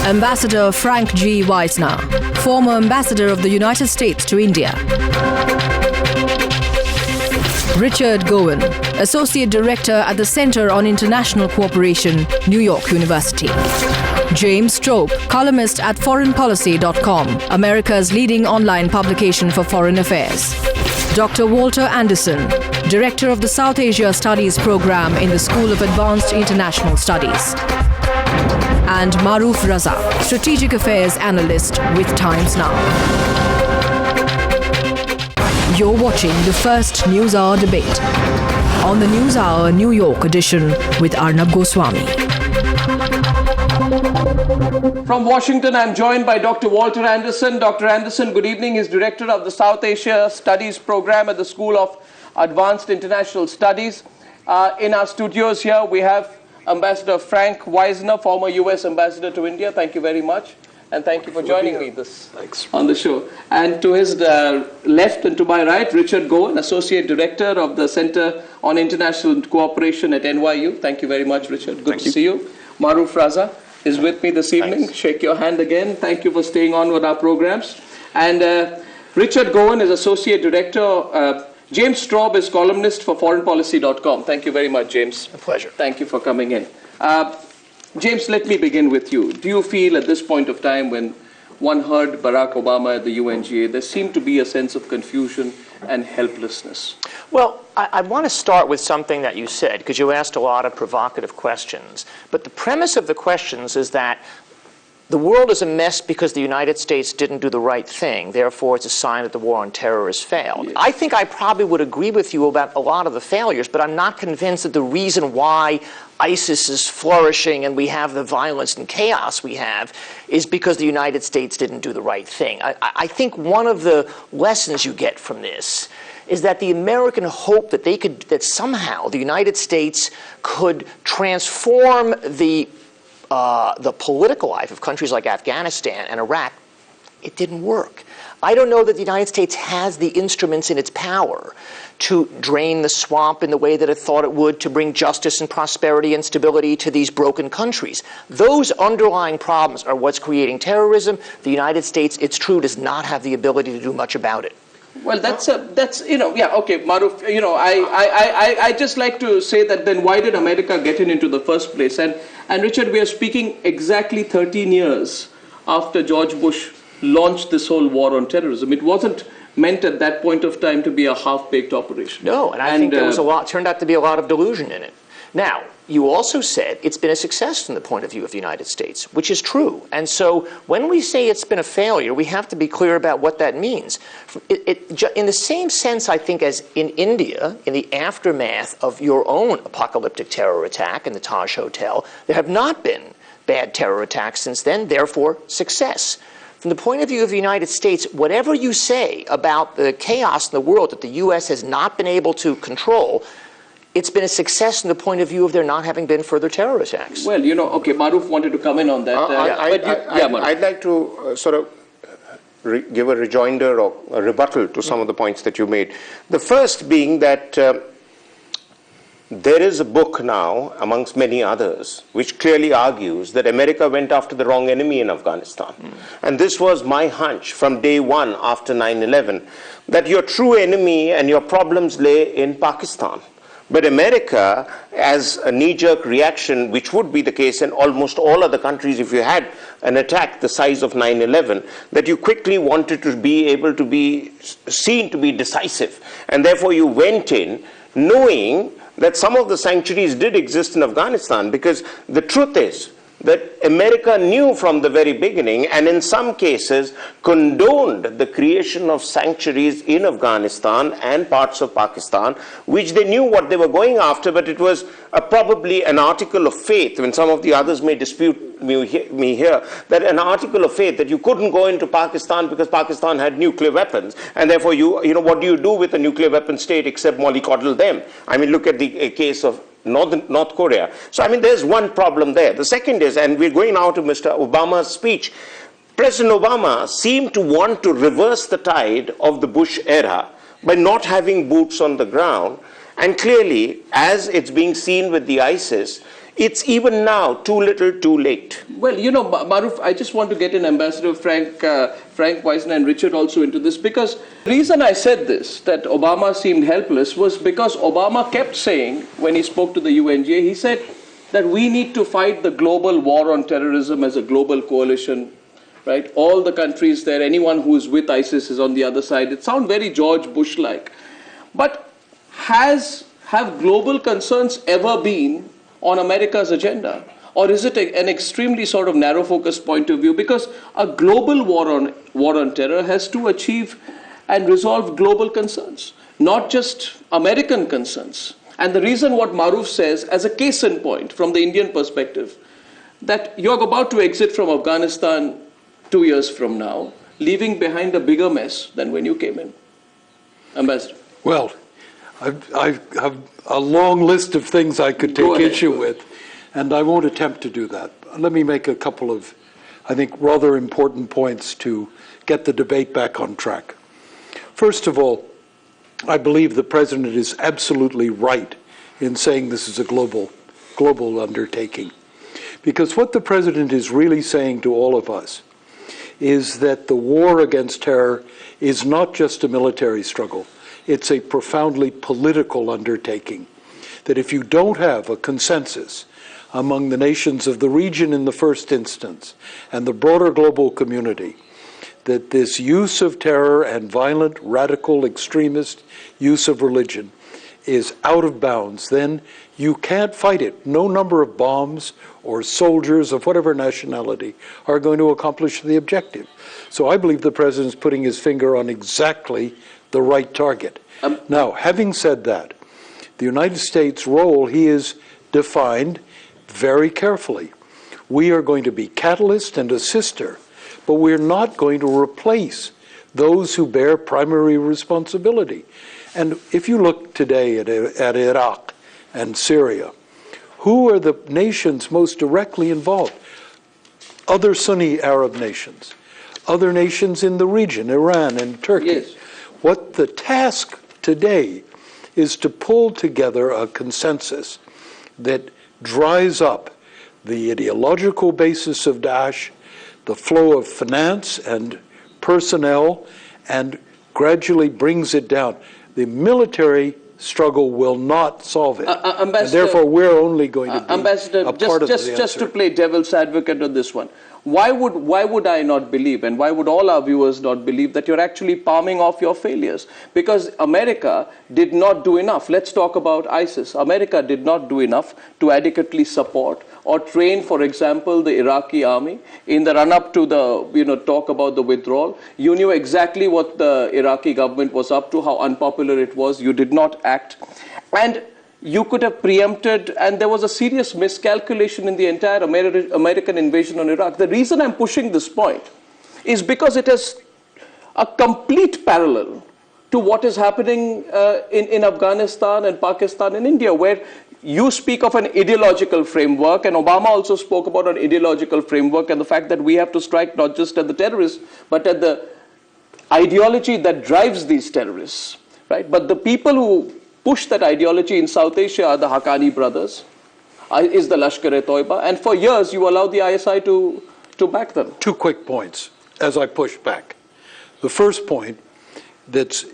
Ambassador Frank G. Wisner, former Ambassador of the United States to India. Richard Gowan, Associate Director at the Center on International Cooperation, New York University. James Straub, columnist at foreignpolicy.com, America's leading online publication for foreign affairs. Dr. Walter Anderson, Director of the South Asia Studies Program in the School of Advanced International Studies. And Maruf Raza, Strategic Affairs Analyst with Times Now. You're watching the first Newshour Debate on the Newshour New York edition with Arnab Goswami. From Washington, I'm joined by Dr. Walter Anderson. Dr. Anderson, good evening. He's Director of the South Asia Studies Program at the School of Advanced International Studies. In our studios here, we have Ambassador Frank Wisner, former U.S. Ambassador to India. Thank you very much. And thank you for joining me on the show. And to his left and to my right, Richard Gowan, Associate Director of the Center on International Cooperation at NYU. Thank you very much, Richard. Good to see you. Maruf Raza is with me this evening. Thanks. Shake your hand again. Thank you for staying on with our programs. And Richard Gowan is Associate Director. James Straub is columnist for foreignpolicy.com. Thank you very much, James. A pleasure. Thank you for coming in. James, let me begin with you. Do you feel at this point of time when one heard Barack Obama at the UNGA, there seemed to be a sense of confusion and helplessness? Well, I want to start with something that you said, because you asked a lot of provocative questions. But the premise of the questions is that the world is a mess because the United States didn't do the right thing. Therefore, it's a sign that the war on terror has failed. Yes. I think I probably would agree with you about a lot of the failures, but I'm not convinced that the reason why ISIS is flourishing and we have the violence and chaos we have is because the United States didn't do the right thing. I think one of the lessons you get from this is that the American hope that that somehow the United States could transform the political life of countries like Afghanistan and Iraq, it didn't work. I don't know that the United States has the instruments in its power to drain the swamp in the way that it thought it would, to bring justice and prosperity and stability to these broken countries. Those underlying problems are what's creating terrorism. The United States, it's true, does not have the ability to do much about it. Well, that's okay, Maruf, I just like to say that then why did America get into the first place? And Richard, we are speaking exactly 13 years after George Bush launched this whole war on terrorism. It wasn't meant at that point of time to be a half-baked operation. No, and I think there was turned out to be a lot of delusion in it. Now, you also said it's been a success from the point of view of the United States, which is true. And so when we say it's been a failure, we have to be clear about what that means. In the same sense, I think, as in India, in the aftermath of your own apocalyptic terror attack in the Taj Hotel, there have not been bad terror attacks since then, therefore success. From the point of view of the United States, whatever you say about the chaos in the world that the U.S. has not been able to control, it's been a success from the point of view of there not having been further terror attacks. Well, okay, Maruf wanted to come in on that. I'd like to sort of give a rejoinder or a rebuttal to some of the points that you made. The first being that there is a book now, amongst many others, which clearly argues that America went after the wrong enemy in Afghanistan. And this was my hunch from day one after 9/11, that your true enemy and your problems lay in Pakistan. But America, as a knee-jerk reaction, which would be the case in almost all other countries if you had an attack the size of 9/11, that you quickly wanted to be able to be seen to be decisive. And therefore you went in knowing that some of the sanctuaries did exist in Afghanistan, because the truth is that America knew from the very beginning, and in some cases condoned the creation of sanctuaries in Afghanistan and parts of Pakistan, which they knew what they were going after, but it was probably an article of faith, when some of the others may dispute me here, that an article of faith that you couldn't go into Pakistan because Pakistan had nuclear weapons, and therefore what do you do with a nuclear weapon state except mollycoddle them? I mean, look at the case of North Korea. So, I mean, there's one problem there. The second is, and we're going now to Mr. Obama's speech, President Obama seemed to want to reverse the tide of the Bush era by not having boots on the ground. And clearly, as it's being seen with the ISIS, It's even now too little, too late. Well, you know, Maruf, I just want to get in Ambassador Frank Weisner and Richard also into this, because the reason I said this, that Obama seemed helpless, was because Obama kept saying, when he spoke to the UNGA, he said that we need to fight the global war on terrorism as a global coalition, right? All the countries there, anyone who is with ISIS is on the other side. It sounds very George Bush-like. But have global concerns ever been on America's agenda? Or is it an extremely sort of narrow-focused point of view? Because a global war on terror has to achieve and resolve global concerns, not just American concerns. And the reason what Maruf says, as a case in point from the Indian perspective, that you're about to exit from Afghanistan 2 years from now, leaving behind a bigger mess than when you came in. Ambassador. Well, I have a long list of things I could take issue with, and I won't attempt to do that. Let me make a couple of, I think, rather important points to get the debate back on track. First of all, I believe the President is absolutely right in saying this is a global undertaking. Because what the President is really saying to all of us is that the war against terror is not just a military struggle. It's a profoundly political undertaking. That if you don't have a consensus among the nations of the region in the first instance and the broader global community, that this use of terror and violent, radical, extremist use of religion is out of bounds, then you can't fight it. No number of bombs or soldiers of whatever nationality are going to accomplish the objective. So I believe the President's putting his finger on exactly the right target. Now, having said that, the United States' role, he is defined very carefully. We are going to be catalyst and assister, but we're not going to replace those who bear primary responsibility. And if you look today at Iraq and Syria, who are the nations most directly involved? Other Sunni Arab nations, other nations in the region, Iran and Turkey. Yes. What the task today is to pull together a consensus that dries up the ideological basis of Daesh, the flow of finance and personnel, and gradually brings it down. The military struggle will not solve it. And therefore, we're only going to be Ambassador, a part of the answer. Just to play devil's advocate on this one, why would I not believe, and why would all our viewers not believe, that you're actually palming off your failures? Because America did not do enough. Let's talk about ISIS. America did not do enough to adequately support or train, for example, the Iraqi army in the run-up to the, talk about the withdrawal. You knew exactly what the Iraqi government was up to, how unpopular it was. You did not act. And you could have preempted, and there was a serious miscalculation in the entire American invasion on Iraq. The reason I'm pushing this point is because it has a complete parallel to what is happening in Afghanistan and Pakistan and India, where you speak of an ideological framework, and Obama also spoke about an ideological framework and the fact that we have to strike not just at the terrorists, but at the ideology that drives these terrorists, right? But the people who push that ideology in South Asia are the Haqqani brothers, is the Lashkar-e-Toiba, and for years you allowed the ISI to back them. 2 quick points as I push back. The first point that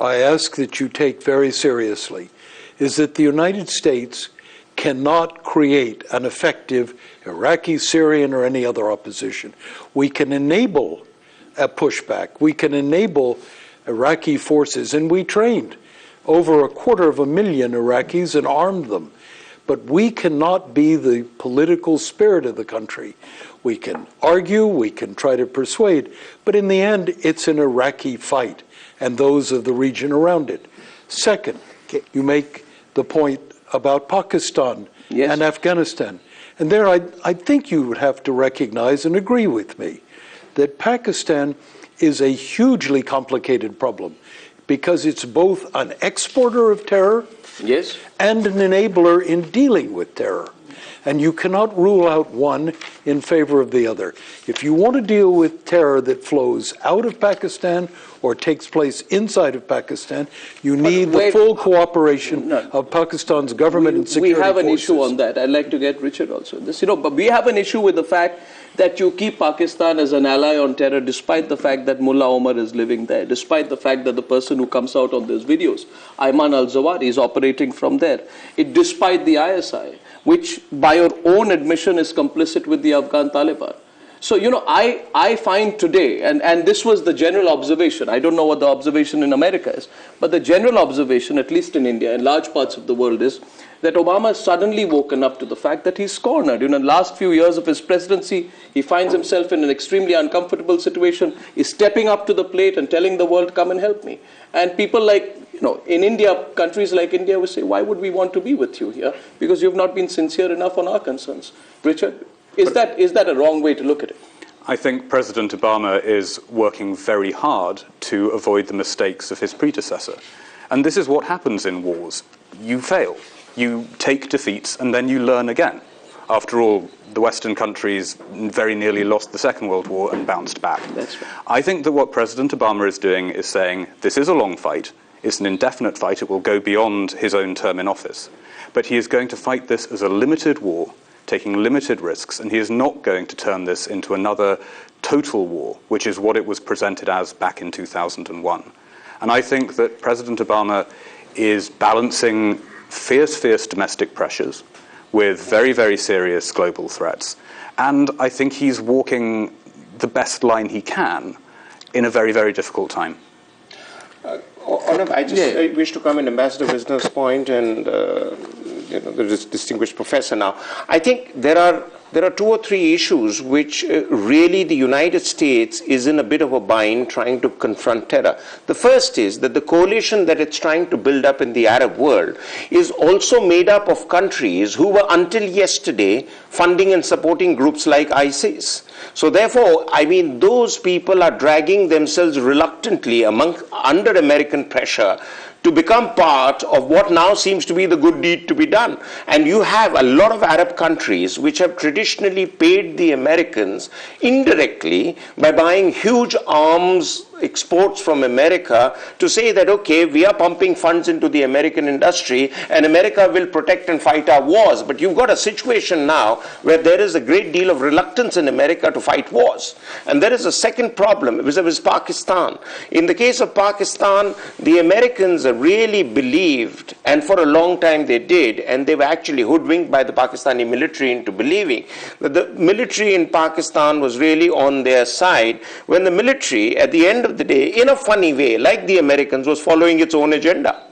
I ask that you take very seriously is that the United States cannot create an effective Iraqi, Syrian, or any other opposition. We can enable a pushback. We can enable Iraqi forces, and we trained over 250,000 Iraqis and armed them. But we cannot be the political spirit of the country. We can argue, we can try to persuade, but in the end, it's an Iraqi fight and those of the region around it. Second, you make the point about Pakistan and Afghanistan. And there I think you would have to recognize and agree with me that Pakistan is a hugely complicated problem, because it's both an exporter of terror and an enabler in dealing with terror. and you cannot rule out one in favor of the other. If you want to deal with terror that flows out of Pakistan or takes place inside of Pakistan, you need the full cooperation of Pakistan's government and security forces. We have an issue on that. I'd like to get Richard also. But we have an issue with the fact that you keep Pakistan as an ally on terror despite the fact that Mullah Omar is living there, despite the fact that the person who comes out on those videos, Ayman al-Zawahiri, is operating from there, despite the ISI, which by your own admission is complicit with the Afghan Taliban. So, I find today, and this was the general observation, I don't know what the observation in America is, but the general observation, at least in India and large parts of the world, is that Obama has suddenly woken up to the fact that he's cornered. In the last few years of his presidency, he finds himself in an extremely uncomfortable situation. He's stepping up to the plate and telling the world, come and help me. And people like, in India, countries like India will say, why would we want to be with you here? Because you've not been sincere enough on our concerns. Richard, is that a wrong way to look at it? I think President Obama is working very hard to avoid the mistakes of his predecessor. And this is what happens in wars. You fail. You take defeats and then you learn again. After all, the Western countries very nearly lost the Second World War and bounced back. That's right. I think that what President Obama is doing is saying, this is a long fight, it's an indefinite fight, it will go beyond his own term in office. But he is going to fight this as a limited war, taking limited risks, and he is not going to turn this into another total war, which is what it was presented as back in 2001. And I think that President Obama is balancing fierce domestic pressures with very, very serious global threats. And I think he's walking the best line he can in a very, very difficult time. I just wish to come in Ambassador Wisner's point and the distinguished professor now. I think there are two or three issues which really the United States is in a bit of a bind trying to confront terror. The first is that the coalition that it's trying to build up in the Arab world is also made up of countries who were until yesterday funding and supporting groups like ISIS. So therefore, those people are dragging themselves reluctantly under American pressure to become part of what now seems to be the good deed to be done. And you have a lot of Arab countries which have traditionally paid the Americans indirectly by buying huge arms exports from America to say that, okay, we are pumping funds into the American industry and America will protect and fight our wars. But you've got a situation now where there is a great deal of reluctance in America to fight wars. And there is a second problem vis-a-vis Pakistan. In the case of Pakistan, the Americans really believed, and for a long time they did, and they were actually hoodwinked by the Pakistani military into believing that the military in Pakistan was really on their side, when the military, at the end of the day, in a funny way, like the Americans, was following its own agenda.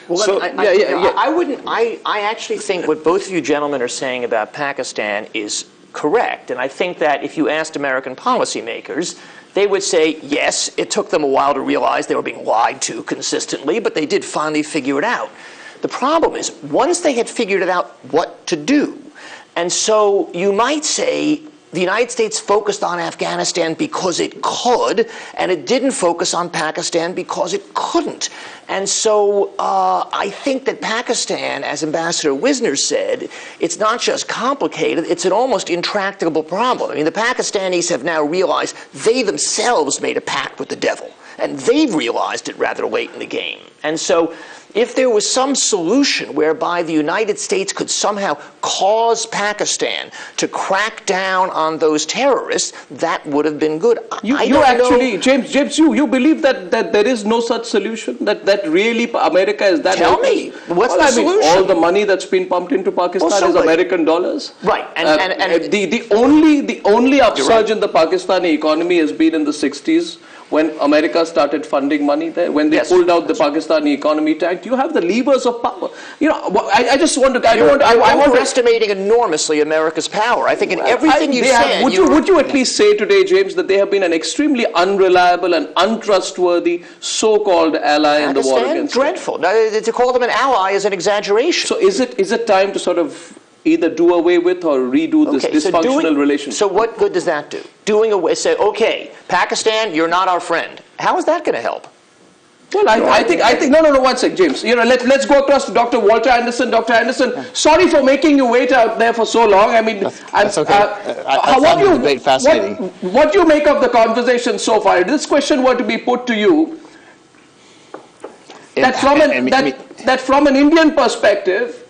Well, so, I actually think what both of you gentlemen are saying about Pakistan is correct. And I think that if you asked American policymakers, they would say, yes, it took them a while to realize they were being lied to consistently, but they did finally figure it out. The problem is, once they had figured it out what to do, and so you might say the United States focused on Afghanistan because it could, and it didn't focus on Pakistan because it couldn't. And so I think that Pakistan, as Ambassador Wisner said, it's not just complicated, it's an almost intractable problem. I mean, the Pakistanis have now realized they themselves made a pact with the devil, and they've realized it rather late in the game. And so if there was some solution whereby the United States could somehow cause Pakistan to crack down on those terrorists, that would have been good. James, you believe that there is no such solution? That really America is that? Tell me, what's the solution? All the money that's been pumped into Pakistan is American dollars. Right. And the only upsurge in the Pakistani economy has been in the 60s, when America started funding money there, when they pulled out the Pakistani economy tank. You have the levers of power. I just want to. I'm underestimating enormously America's power. I think in everything you said. Would you at least say today, James, that they have been an extremely unreliable and untrustworthy so-called ally in the war against? Dreadful. To call them an ally is an exaggeration. So is it time to sort of either do away with or redo this dysfunctional relationship? So what good does that do? Doing away, say, okay, Pakistan, you're not our friend. How is that going to help? Well, I think no, one sec, James. Let's go across to Dr. Walter Anderson. Dr. Anderson, sorry for making you wait out there for so long. I mean, that's okay. I found the debate fascinating. What do you make of the conversation so far? If this question were to be put to you, that from an Indian perspective,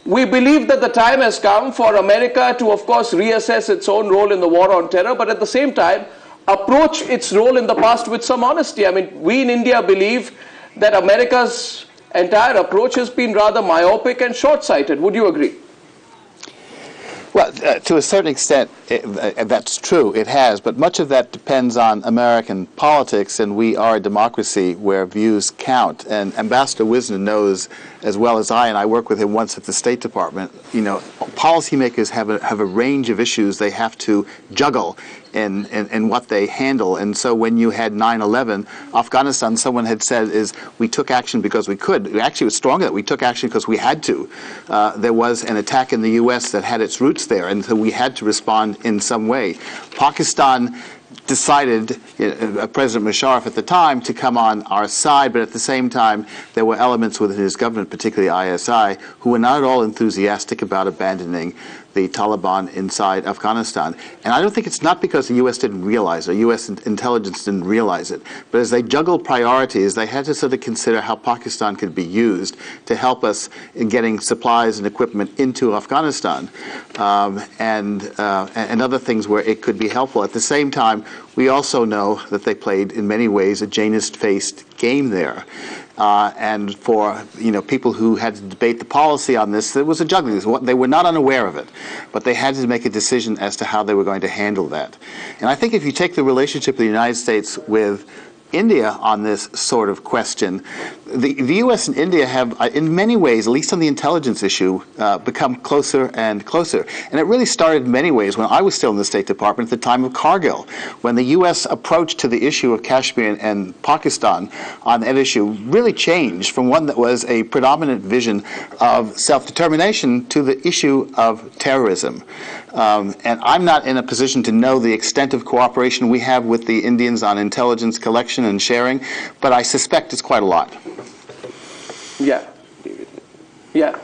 we believe that the time has come for America to, of course, reassess its own role in the war on terror, but at the same time, approach its role in the past with some honesty. I mean, we in India believe that America's entire approach has been rather myopic and short-sighted. Would you agree? Well, to a certain extent, that's true. It has, but much of that depends on American politics, and we are a democracy where views count. And Ambassador Wisner knows as well as I, and I worked with him once at the State Department. Policymakers have a range of issues they have to juggle in what they handle. And so when you had 9/11, Afghanistan, someone had said, we took action because we could. Actually, it was stronger that we took action because we had to. There was an attack in the U.S. that had its roots there, and so we had to respond in some way. Pakistan decided, President Musharraf at the time, to come on our side, but at the same time, there were elements within his government, particularly ISI, who were not at all enthusiastic about abandoning the Taliban inside Afghanistan. And I don't think it's not because the U.S. didn't realize it, or U.S. intelligence didn't realize it, but as they juggled priorities, they had to sort of consider how Pakistan could be used to help us in getting supplies and equipment into Afghanistan, and other things where it could be helpful. At the same time, we also know that they played, in many ways, a Janist-faced game there. And for people who had to debate the policy on this, there was a juggling. They were not unaware of it, but they had to make a decision as to how they were going to handle that. And I think if you take the relationship of the United States with India on this sort of question, the U.S. and India have, in many ways, at least on the intelligence issue, become closer and closer. And it really started in many ways when I was still in the State Department at the time of Kargil, when the U.S. approach to the issue of Kashmir and Pakistan on that issue really changed from one that was a predominant vision of self-determination to the issue of terrorism. And I'm not in a position to know the extent of cooperation we have with the Indians on intelligence collection and sharing, but I suspect it's quite a lot. Yeah. Yeah.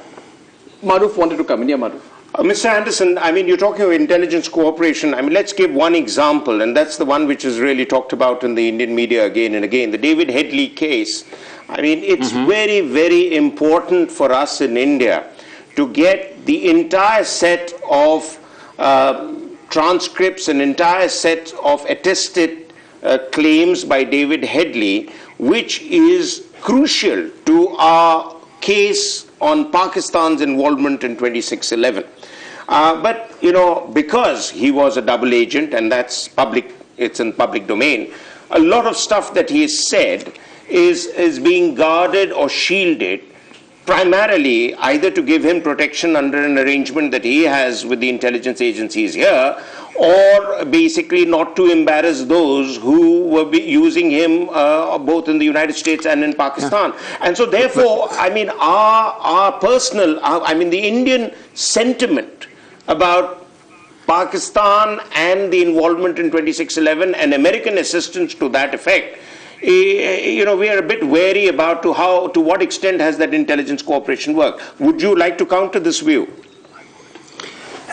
Maruf wanted to come in. Yeah, Maruf. Mr. Anderson, I mean, you're talking of intelligence cooperation. I mean, let's give one example, and that's the one which is really talked about in the Indian media again and again, the David Headley case. I mean, it's very, very important for us in India to get the entire set of transcripts, an entire set of attested claims by David Headley, which is crucial to our case on Pakistan's involvement in 26/11. But, because he was a double agent, and that's public, it's in public domain, a lot of stuff that he has said is being guarded or shielded, primarily either to give him protection under an arrangement that he has with the intelligence agencies here, or basically not to embarrass those who were using him both in the United States and in Pakistan. And so therefore, I mean, our personal, the Indian sentiment about Pakistan and the involvement in 26/11 and American assistance to that effect, we are a bit wary about to what extent has that intelligence cooperation worked. Would you like to counter this view?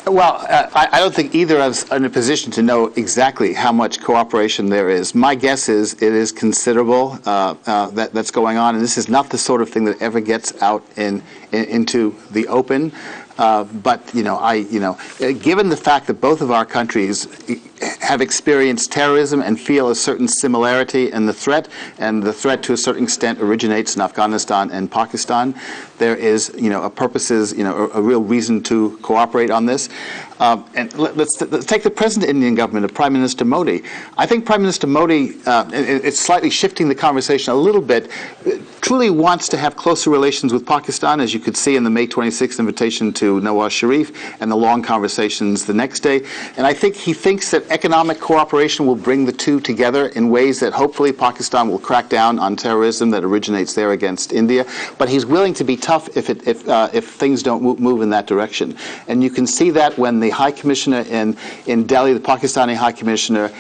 Well, I don't think either of us are in a position to know exactly how much cooperation there is. My guess is it is considerable that's going on, and this is not the sort of thing that ever gets out into the open. But given the fact that both of our countries have experienced terrorism and feel a certain similarity in the threat, and the threat to a certain extent originates in Afghanistan and Pakistan, there is, a real reason to cooperate on this. And let's take the present Indian government of Prime Minister Modi. I think Prime Minister Modi, it's slightly shifting the conversation a little bit, truly wants to have closer relations with Pakistan, as you could see in the May 26th invitation to Nawaz Sharif and the long conversations the next day. And I think he thinks that economic cooperation will bring the two together in ways that hopefully Pakistan will crack down on terrorism that originates there against India. But he's willing to be tough if things don't move in that direction. And you can see that when the High Commissioner in Delhi, the Pakistani High Commissioner,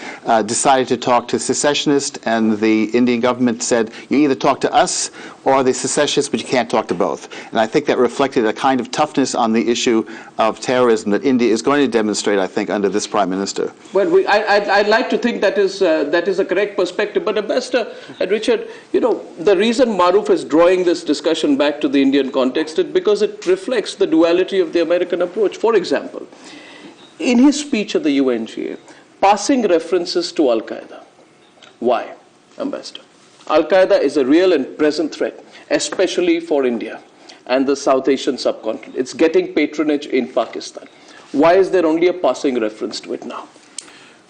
decided to talk to secessionists, and the Indian government said, you either talk to us or the secessionists, but you can't talk to both. And I think that reflected a kind of toughness on the issue of terrorism that India is going to demonstrate, I think, under this Prime Minister. Well, I'd like to think that is a correct perspective. But Ambassador Richard, you know, the reason Maruf is drawing this discussion back to the Indian context is because it reflects the duality of the American approach. For example, in his speech at the UNGA, passing references to al-Qaeda. Why, Ambassador? Al-Qaeda is a real and present threat, especially for India and the South Asian subcontinent. It's getting patronage in Pakistan. Why is there only a passing reference to it now?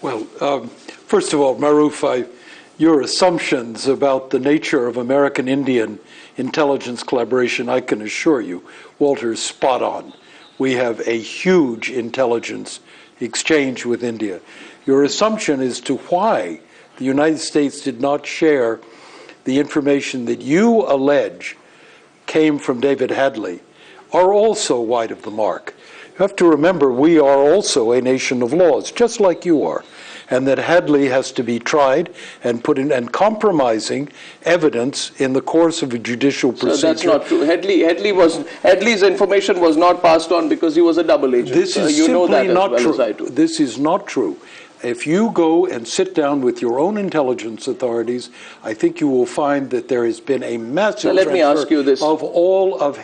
Well, first of all, Maruf, your assumptions about the nature of American-Indian intelligence collaboration, I can assure you, Walter's spot on. We have a huge intelligence exchange with India. Your assumption as to why the United States did not share the information that you allege came from David Hadley are also wide of the mark. You have to remember we are also a nation of laws, just like you are, and that Hadley has to be tried and put in, and compromising evidence in the course of a judicial procedure. So that's not true. Hadley's information was not passed on because he was a double agent. This is you know that simply not as well true. as I do. This is not true. If you go and sit down with your own intelligence authorities, I think you will find that there has been a massive transfer of all of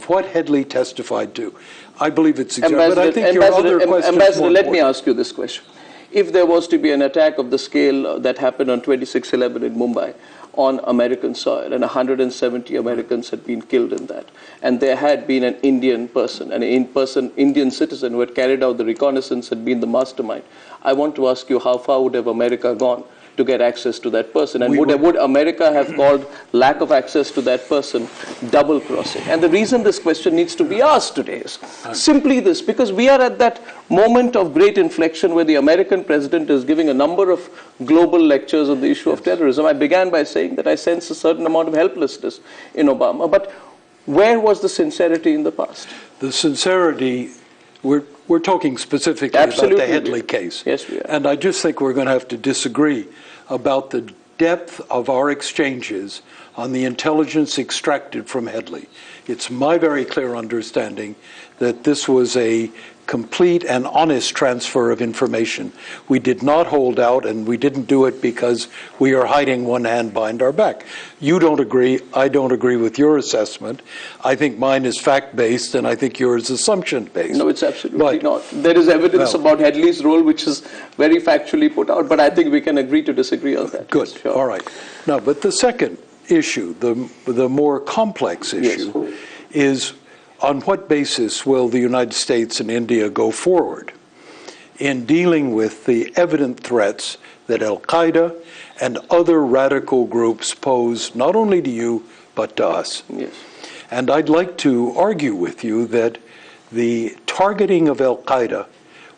what Hadley testified to. I believe it's exactly, but I think your other question. Ambassador, let me ask you this question. If there was to be an attack of the scale that happened on 26/11 in Mumbai on American soil, and 170 Americans had been killed in that, and there had been an Indian person, Indian citizen who had carried out the reconnaissance, had been the mastermind, I want to ask you, how far would have America gone to get access to that person? And would America have called lack of access to that person double crossing? And the reason this question needs to be asked today is simply this, because we are at that moment of great inflection where the American president is giving a number of global lectures on the issue of terrorism. I began by saying that I sense a certain amount of helplessness in Obama, but where was the sincerity in the past? The sincerity, we're talking specifically about the Hadley case. Yes, we are. And I just think we're going to have to disagree about the depth of our exchanges on the intelligence extracted from Hadley. It's my very clear understanding that this was a complete and honest transfer of information. We did not hold out, and we didn't do it because we are hiding one hand behind our back. You don't agree. I don't agree with your assessment. I think mine is fact-based, and I think yours is assumption-based. No, it's absolutely not. There is evidence about Hadley's role, which is very factually put out, but I think we can agree to disagree on that. Good. Yes, sure. All right. Now, but the second issue, the more complex issue, is on what basis will the United States and India go forward in dealing with the evident threats that al-Qaeda and other radical groups pose not only to you, but to us? Yes. And I'd like to argue with you that the targeting of al-Qaeda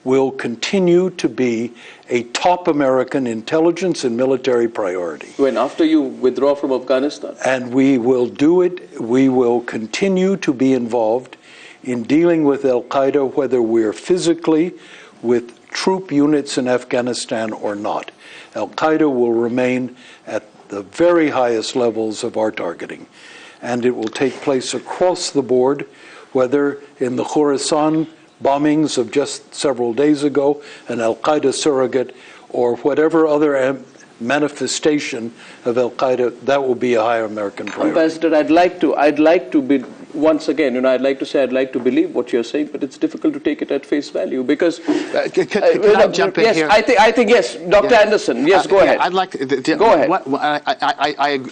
will continue to be a top American intelligence and military priority. When after you withdraw from Afghanistan? And we will do it. We will continue to be involved in dealing with al-Qaeda, whether we're physically with troop units in Afghanistan or not. Al-Qaeda will remain at the very highest levels of our targeting. And it will take place across the board, whether in the Khorasan bombings of just several days ago, an al-Qaeda surrogate, or whatever other manifestation of al-Qaeda, that will be a high American priority. Ambassador, I'd like to be, once again, I'd like to say I'd like to believe what you're saying, but it's difficult to take it at face value because. Can I jump in here? I think yes, Dr. Anderson. Yes, go ahead. I'd like to. Go ahead.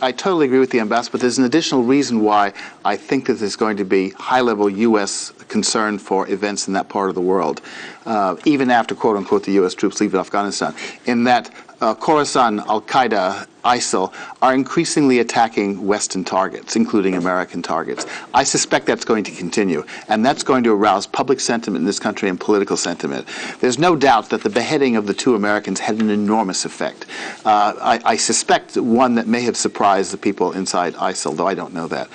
I totally agree with the ambassador, but there's an additional reason why I think that there's going to be high-level U.S. concern for events in that part of the world, even after, quote unquote, the U.S. troops leave Afghanistan. In that Khorasan, al-Qaeda, ISIL are increasingly attacking Western targets, including American targets. I suspect that's going to continue, and that's going to arouse public sentiment in this country and political sentiment. There's no doubt that the beheading of the 2 Americans had an enormous effect. I suspect one that may have surprised the people inside ISIL, though I don't know that.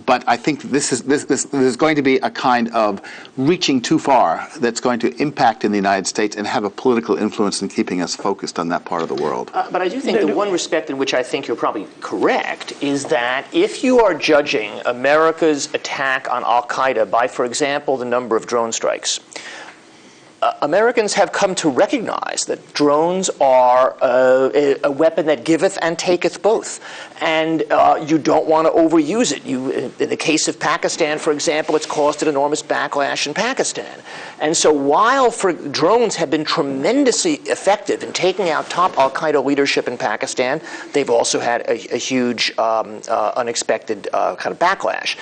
But I think this is going to be a kind of reaching too far that's going to impact in the United States and have a political influence in keeping us focused on that part of the world. But I do think the one respect in which I think you're probably correct is that if you are judging America's attack on al-Qaeda by, for example, the number of drone strikes, Americans have come to recognize that drones are a weapon that giveth and taketh both. And you don't want to overuse it. In the case of Pakistan, for example, it's caused an enormous backlash in Pakistan. And so while drones have been tremendously effective in taking out top al-Qaeda leadership in Pakistan, they've also had a huge unexpected kind of backlash.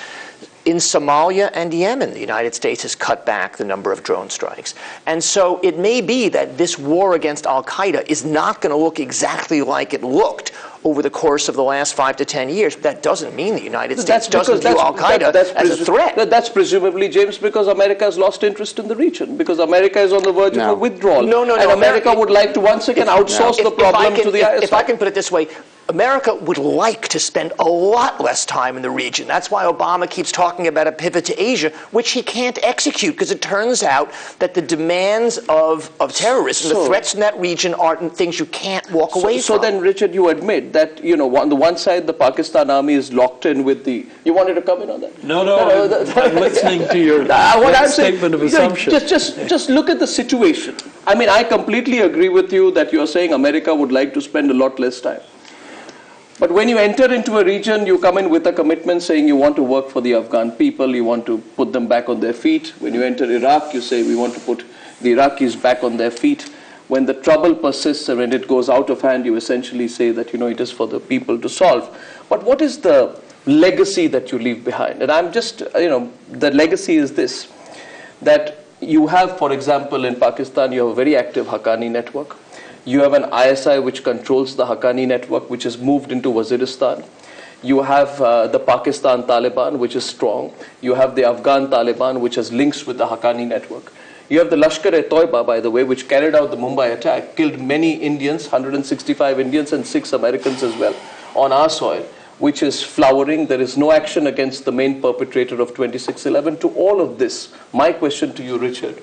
In Somalia and Yemen, the United States has cut back the number of drone strikes. And so it may be that this war against al-Qaeda is not going to look exactly like it looked over the course of the last 5 to 10 years. That doesn't mean the United States doesn't view al-Qaeda as a threat. That's presumably, James, because America has lost interest in the region, because America is on the verge of a withdrawal. No. And America would like to once again outsource the problem to the ISIL. If I can put it this way, America would like to spend a lot less time in the region. That's why Obama keeps talking about a pivot to Asia, which he can't execute, because it turns out that the demands of terrorism, the threats in that region, are things you can't walk away from. So then, Richard, you admit that, on the one side, the Pakistan army is locked in with the... You wanted to comment on that? No, I'm listening to your statement of assumption. Just look at the situation. I mean, I completely agree with you that you're saying America would like to spend a lot less time. But when you enter into a region, you come in with a commitment saying you want to work for the Afghan people, you want to put them back on their feet. When you enter Iraq, you say we want to put the Iraqis back on their feet. When the trouble persists and when it goes out of hand, you essentially say that, it is for the people to solve. But what is the legacy that you leave behind? And I'm just, the legacy is this, that you have, for example, in Pakistan, you have a very active Haqqani network. You have an ISI which controls the Haqqani network, which has moved into Waziristan. You have the Pakistan Taliban, which is strong. You have the Afghan Taliban, which has links with the Haqqani network. You have the Lashkar-e-Toiba, by the way, which carried out the Mumbai attack, killed many Indians, 165 Indians and 6 Americans as well, on our soil, which is flowering. There is no action against the main perpetrator of 26/11. To all of this, my question to you, Richard,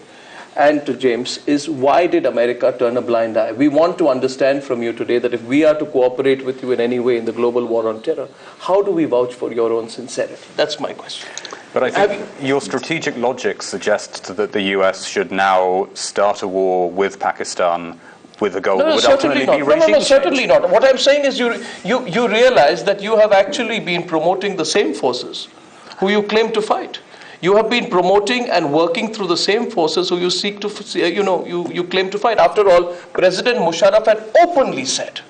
and to James, is why did America turn a blind eye? We want to understand from you today that if we are to cooperate with you in any way in the global war on terror, how do we vouch for your own sincerity? That's my question. But I think your strategic logic suggests that the US should now start a war with Pakistan with the goal would ultimately be regime change. Certainly not. What I'm saying is you realize that you have actually been promoting the same forces who you claim to fight. You have been promoting and working through the same forces who you seek to, you claim to fight. After all, President Musharraf had openly said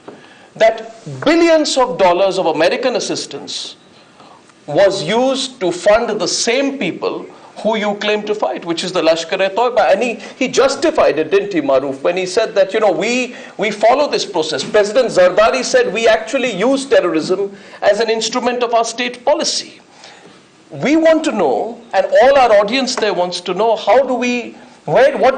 that billions of dollars of American assistance was used to fund the same people who you claim to fight, which is the Lashkar-e-Toiba. And he justified it, didn't he, Maruf, when he said that, we follow this process. President Zardari said we actually use terrorism as an instrument of our state policy. We want to know, and all our audience there wants to know, what do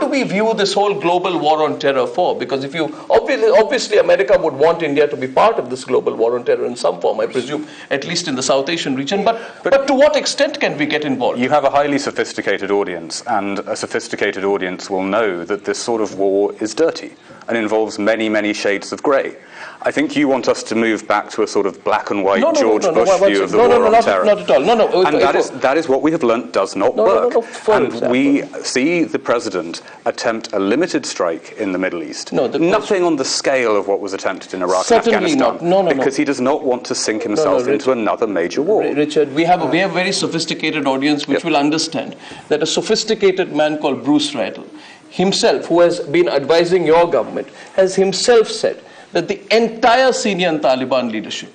we view this whole global war on terror for? Because if you, obviously America would want India to be part of this global war on terror in some form, I presume, at least in the South Asian region, but to what extent can we get involved? You have a highly sophisticated audience, and a sophisticated audience will know that this sort of war is dirty and involves many, many shades of grey. I think you want us to move back to a sort of black and white George Bush view of the war on terror. Not at all. And that is what we have learnt does not work. And we see the president attempt a limited strike in the Middle East. Nothing on the scale of what was attempted in Iraq and Afghanistan. Because he does not want to sink himself into another major war. Richard, we have a very sophisticated audience which will understand that a sophisticated man called Bruce Riedel, himself, who has been advising your government, has himself said that the entire senior Taliban leadership,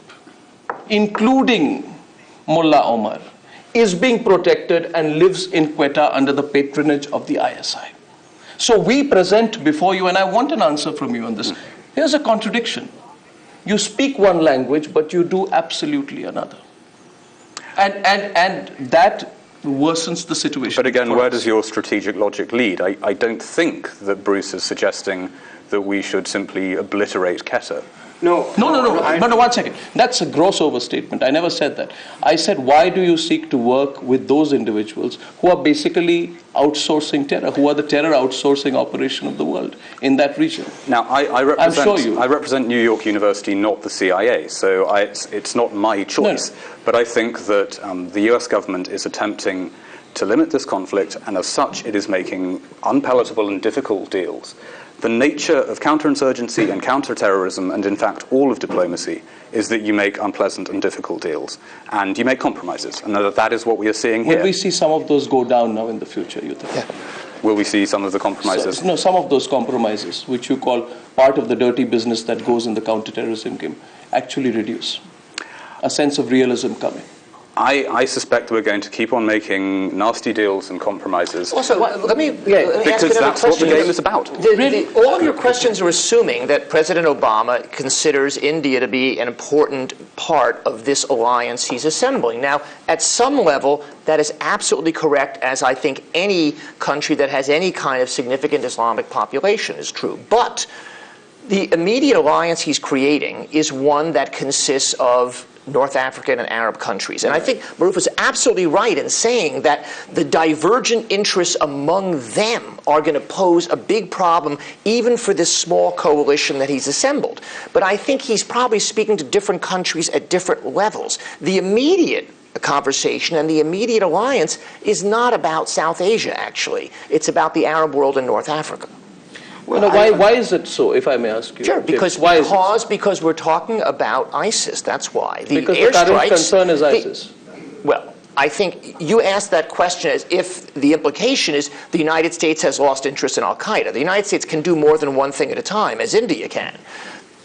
including Mullah Omar, is being protected and lives in Quetta under the patronage of the ISI. So we present before you, and I want an answer from you on this. Here's a contradiction. You speak one language, but you do absolutely another. And that worsens the situation. But again, where does your strategic logic lead? I don't think that Bruce is suggesting that we should simply obliterate Quetta. No, one second. That's a gross overstatement. I never said that. I said, why do you seek to work with those individuals who are basically outsourcing terror, who are the terror outsourcing operation of the world in that region? Now, I represent New York University, not the CIA, so it's not my choice. No. But I think that the US government is attempting to limit this conflict, and as such, it is making unpalatable and difficult deals. The nature of counterinsurgency and counterterrorism, and in fact all of diplomacy, is that you make unpleasant and difficult deals, and you make compromises, and that is what we are seeing here. Will we see some of those go down now in the future, you think? Yeah. Will we see some of the compromises? No, some of those compromises, which you call part of the dirty business that goes in the counterterrorism game, actually reduce. A sense of realism coming. I suspect we're going to keep on making nasty deals and compromises. Also, let me ask because that's what the game is about. All of your questions are assuming that President Obama considers India to be an important part of this alliance he's assembling. Now, at some level, that is absolutely correct, as I think any country that has any kind of significant Islamic population is true. But the immediate alliance he's creating is one that consists of North African and Arab countries. And I think Maruf is absolutely right in saying that the divergent interests among them are going to pose a big problem even for this small coalition that he's assembled. But I think he's probably speaking to different countries at different levels. The immediate conversation and the immediate alliance is not about South Asia, actually. It's about the Arab world and North Africa. Well, why is it so, if I may ask you? Sure, because we're talking about ISIS, that's why. Because the current concern is ISIS. Well, I think you asked that question as if the implication is the United States has lost interest in al-Qaeda. The United States can do more than one thing at a time, as India can.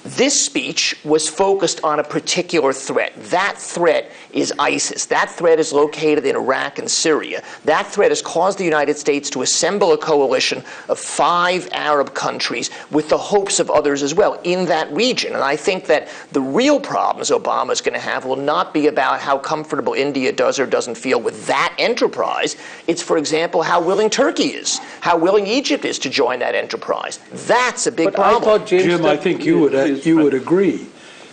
This speech was focused on a particular threat. That threat is ISIS. That threat is located in Iraq and Syria. That threat has caused the United States to assemble a coalition of 5 Arab countries with the hopes of others as well in that region. And I think that the real problems Obama is going to have will not be about how comfortable India does or doesn't feel with that enterprise. It's, for example, how willing Turkey is, how willing Egypt is to join that enterprise. That's a big problem. I thought, Jim, I think you would agree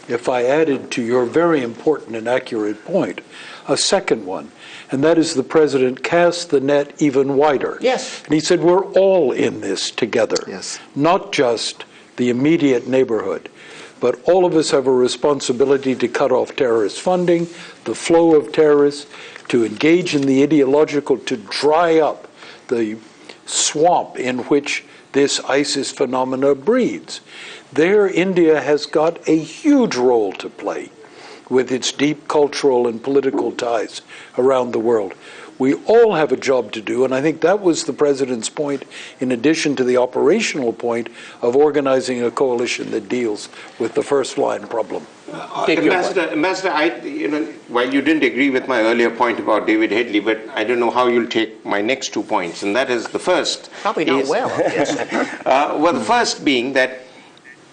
if I added to your very important and accurate point a second one, and that is the president cast the net even wider. Yes. And he said, we're all in this together. Yes. Not just the immediate neighborhood, but all of us have a responsibility to cut off terrorist funding, the flow of terrorists, to engage in the ideological, to dry up the swamp in which this ISIS phenomena breeds. There, India has got a huge role to play with its deep cultural and political ties around the world. We all have a job to do, and I think that was the president's point, in addition to the operational point of organizing a coalition that deals with the first-line problem. Ambassador, while you didn't agree with my earlier point about David Headley, but I don't know how you'll take my next 2 points, and that is the first. Probably not well, I guess. Well, the first being that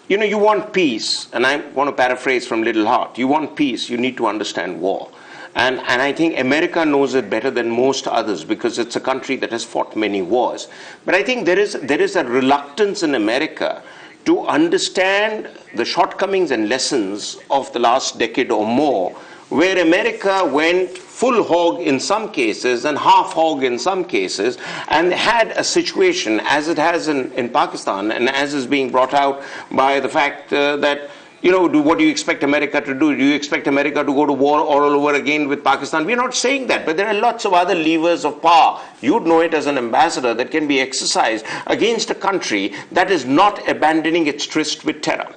you want peace, and I want to paraphrase from Little Heart. You want peace, you need to understand war. And I think America knows it better than most others because it's a country that has fought many wars. But I think there is a reluctance in America to understand the shortcomings and lessons of the last decade or more, where America went full hog in some cases and half hog in some cases, and had a situation as it has in Pakistan, and as is being brought out by the fact that, what do you expect America to do? Do you expect America to go to war all over again with Pakistan? We're not saying that, but there are lots of other levers of power. You'd know it as an ambassador that can be exercised against a country that is not abandoning its tryst with terror.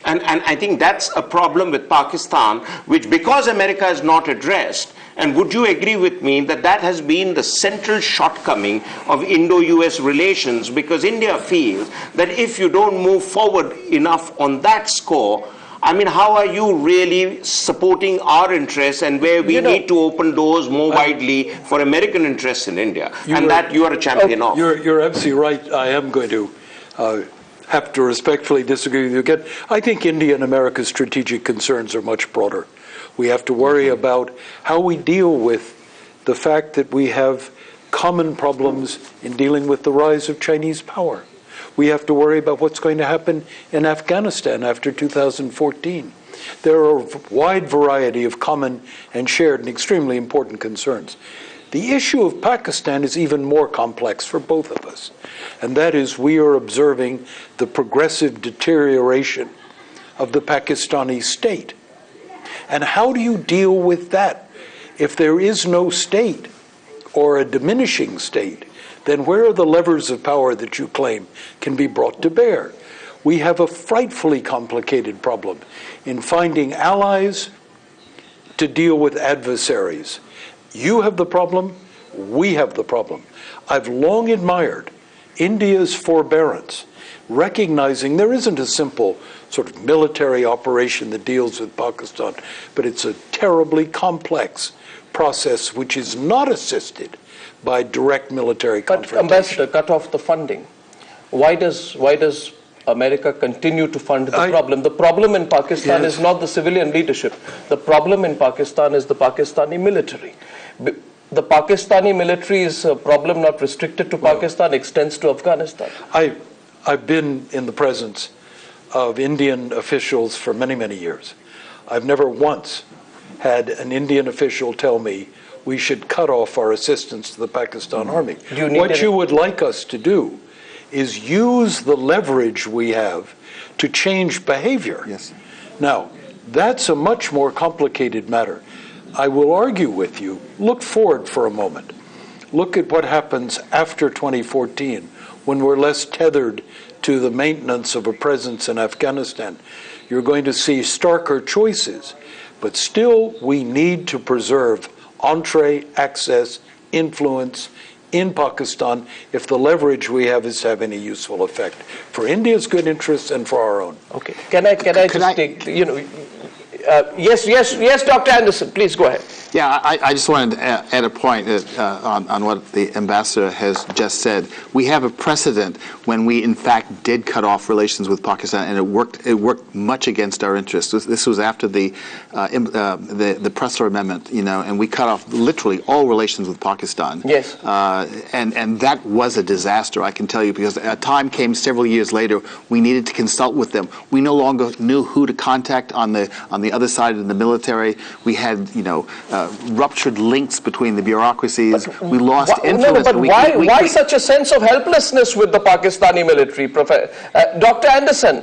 And I think that's a problem with Pakistan, which because America is not addressed, and would you agree with me that that has been the central shortcoming of Indo-US relations, because India feels that if you don't move forward enough on that score, how are you really supporting our interests and where we need to open doors more widely for American interests in India? And that you are a champion of. You're absolutely right. I am going to have to respectfully disagree with you again. I think India and America's strategic concerns are much broader. We have to worry about how we deal with the fact that we have common problems in dealing with the rise of Chinese power. We have to worry about what's going to happen in Afghanistan after 2014. There are a wide variety of common and shared and extremely important concerns. The issue of Pakistan is even more complex for both of us, and that is we are observing the progressive deterioration of the Pakistani state. And how do you deal with that? If there is no state, or a diminishing state, then where are the levers of power that you claim can be brought to bear? We have a frightfully complicated problem in finding allies to deal with adversaries. You have the problem, we have the problem. I've long admired India's forbearance, recognizing there isn't a simple sort of military operation that deals with Pakistan, but it's a terribly complex process which is not assisted by direct military confrontation. But Ambassador, cut off the funding. Why does America continue to fund the problem? The problem in Pakistan is not the civilian leadership. The problem in Pakistan is the Pakistani military. The Pakistani military's problem, not restricted to Pakistan, extends to Afghanistan. I've been in the presence of Indian officials for many, many years. I've never once had an Indian official tell me we should cut off our assistance to the Pakistan army. What you would like us to do is use the leverage we have to change behavior. Yes. Now, that's a much more complicated matter. I will argue with you. Look forward for a moment. Look at what happens after 2014 when we're less tethered to the maintenance of a presence in Afghanistan. You're going to see starker choices, but still we need to preserve entree, access, influence in Pakistan if the leverage we have is to have any useful effect for India's good interests and for our own. Okay. Can I just take, yes, Dr. Anderson, please go ahead. Yeah, I just wanted to add a point on what the ambassador has just said. We have a precedent when we, in fact, did cut off relations with Pakistan, and it worked much against our interests. This was after the Pressler Amendment, and we cut off literally all relations with Pakistan. Yes. And that was a disaster, I can tell you, because a time came several years later we needed to consult with them. We no longer knew who to contact on the other side of the military. We had, ruptured links between the bureaucracies. We lost influence. Why such a sense of helplessness with the Pakistani military, Dr. Anderson?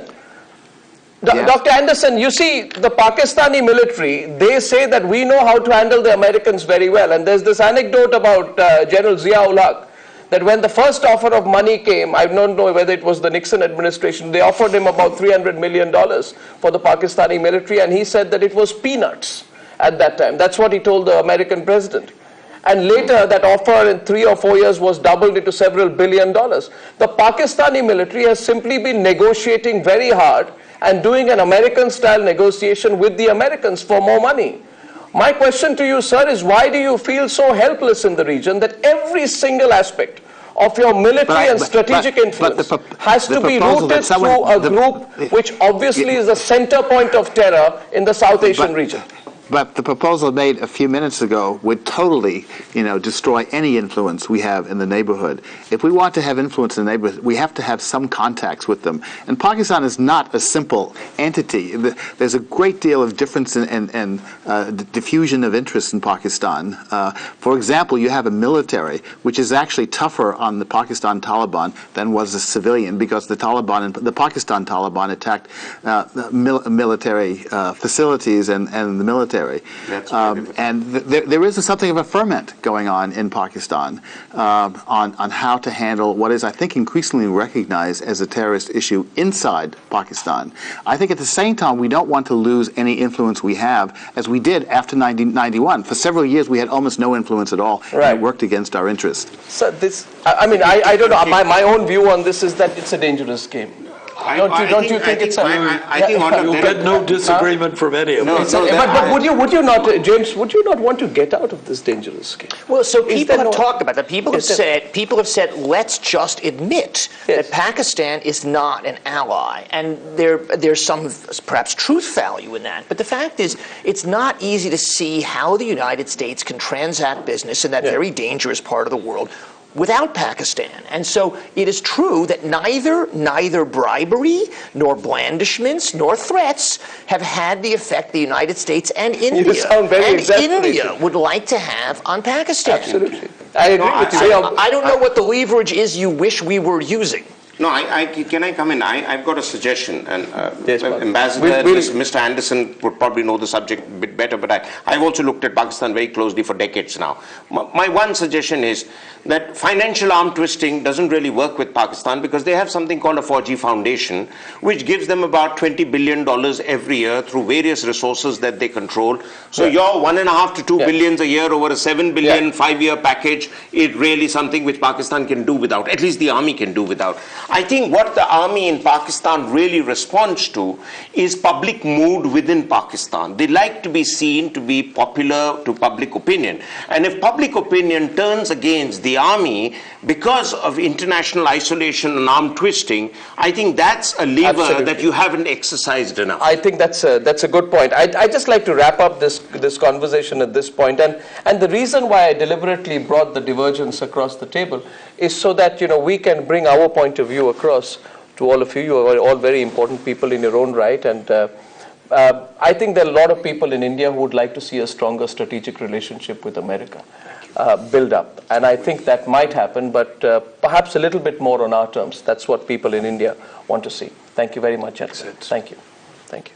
Yes. Dr. Anderson, you see, the Pakistani military, they say that we know how to handle the Americans very well. And there's this anecdote about General Zia-ul Haq, that when the first offer of money came, I don't know whether it was the Nixon administration, they offered him about $300 million for the Pakistani military, and he said that it was peanuts at that time. That's what he told the American president. And later, that offer in 3 or 4 years was doubled into several $1 billion. The Pakistani military has simply been negotiating very hard and doing an American-style negotiation with the Americans for more money. My question to you, sir, is why do you feel so helpless in the region that every single aspect of your military and strategic influence has to be rooted through a group which obviously is the center point of terror in the South Asian region? But the proposal made a few minutes ago would totally, destroy any influence we have in the neighborhood. If we want to have influence in the neighborhood, we have to have some contacts with them. And Pakistan is not a simple entity. There's a great deal of difference and diffusion of interest in Pakistan. For example, you have a military which is actually tougher on the Pakistan Taliban than was the civilian, because the Pakistan Taliban attacked military facilities and the military. And there is something of a ferment going on in Pakistan on how to handle what is, I think, increasingly recognized as a terrorist issue inside Pakistan. I think at the same time we don't want to lose any influence we have, as we did after 1991. For several years we had almost no influence at all, and it worked against our interest. So I don't know, my own view on this is that it's a dangerous game. Don't you think it's a... I think one of You'll get no disagreement from any of us. But would you not, James, would you not want to get out of this dangerous game? Well, so people have talked about that. People have said, let's just admit that Pakistan is not an ally, and there's some perhaps truth value in that. But the fact is, it's not easy to see how the United States can transact business in that very dangerous part of the world without Pakistan. And so it is true that neither bribery, nor blandishments, nor threats have had the effect the United States and India would like to have on Pakistan. Absolutely. I agree with you. I don't know what the leverage is you wish we were using. No, can I come in? I've got a suggestion, and Yes, Ambassador, Mr. Anderson would probably know the subject a bit better, but I've also looked at Pakistan very closely for decades now. My one suggestion is that financial arm twisting doesn't really work with Pakistan because they have something called a 4G Foundation, which gives them about $20 billion every year through various resources that they control. So your $1.5 to $2 billion a year over a $7 billion 5-year package is really something which Pakistan can do without, at least the army can do without. I think what the army in Pakistan really responds to is public mood within Pakistan. They like to be seen to be popular to public opinion. And if public opinion turns against the army because of international isolation and arm twisting, I think that's a lever that you haven't exercised enough. I think that's a good point. I'd just like to wrap up this conversation at this point. And the reason why I deliberately brought the divergence across the table is so that we can bring our point of view across to all of you. You are all very important people in your own right. And I think there are a lot of people in India who would like to see a stronger strategic relationship with America build up. And I think that might happen, but perhaps a little bit more on our terms. That's what people in India want to see. Thank you very much, gentlemen. Thank you. Thank you.